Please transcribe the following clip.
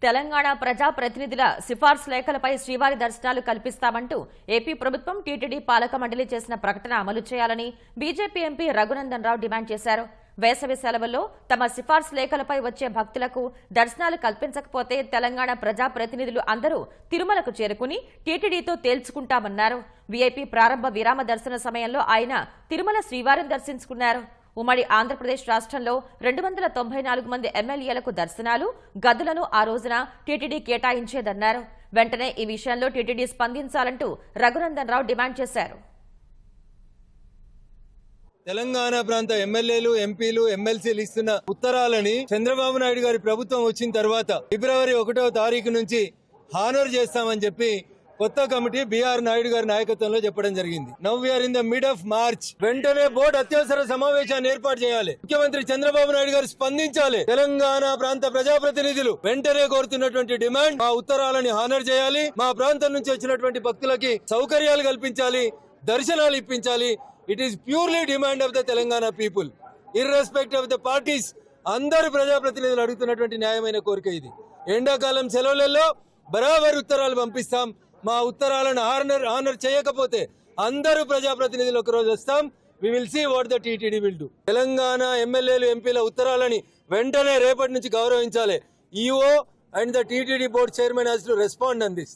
తెలంగాణ ప్రజా ప్రతినిధుల సిఫార్సు లేఖలపై శ్రీవారి దర్శనాలు కల్పిస్తామంటూ ఏపీ ప్రభుత్వం టీటీడీ పాలక మండలి చేసిన ప్రకటన అమలు చేయాలని BJP MP Raghunandan Rao demand చేశారు. వేసవి సెలవుల్లో తమ సిఫార్సు లేఖలపై వచ్చే భక్తులకు దర్శనాలు కల్పించకపోతే తెలంగాణ ప్రజా ప్రతినిధులు అందరూ తిరుమలకు చేరుకుని టీటీడీతో తేల్చుకుంటామన్నారు. వీఐపీ ప్రారంభ విరామ దర్శన సమయంలో ఆయన తిరుమల శ్రీవారిని దర్శించుకున్నారు. ఉమ్మడి ఆంధ్రప్రదేశ్ రాష్ట్రంలో 294 మంది ఎమ్మెల్యేలకు దర్శనాలు, గదులను ఆ రోజున టీటీడీ కేటాయించేదన్నారు. వెంటనే ఈ విషయంలో టీటీడీ స్పందించాలంటూ రఘునందన్ రావు డిమాండ్ చేశారు. తెలంగాణ ప్రాంత ఎమ్మెల్యేలు, ఎంపీలు, ఎమ్మెల్సీలు ఇస్తున్న ఉత్తరాలని చంద్రబాబు నాయుడు గారి ప్రభుత్వం వచ్చిన తర్వాత ఫిబ్రవరి 1వ తారీఖు నుంచి హానర్ చేస్తామని చెప్పి కొత్త కమిటీ బీఆర్ నాయుడు గారి నాయకత్వంలో చెప్పడం జరిగింది. Now we're in the mid of March. వెంటనే బోర్డు అత్యవసర సమావేశాన్ని ఏర్పాటు చేయాలి. ముఖ్యమంత్రి చంద్రబాబు నాయుడు గారు స్పందించాలి. తెలంగాణ ప్రాంత ప్రజాప్రతినిధులు వెంటనే కోరుతున్నటువంటి డిమాండ్, మా ఉత్తరాలని హానర్ చేయాలి, మా ప్రాంతం నుంచి వచ్చినటువంటి భక్తులకి సౌకర్యాలు కల్పించాలి, దర్శనాలు ఇప్పించాలి. It is purely demand of the Telangana people, irrespect of the parties. అందరు ప్రజాప్రతినిధులు అడుగుతున్నటువంటి న్యాయమైన కోరిక ఇది. ఎండాకాలం సెలవులలో బరాబర్ ఉత్తరాలు పంపిస్తాం. మా ఉత్తరాలను ఆనర్ చేయకపోతే అందరూ ప్రజాప్రతినిధులు ఒక రోజు వస్తాం. We will see what the TTD will do. Telangana ఎమ్మెల్యేలు, ఎంపీల ఉత్తరాలని వెంటనే రేపటి నుంచి గౌరవించాలి. EO and the TTD board chairman has to respond on this.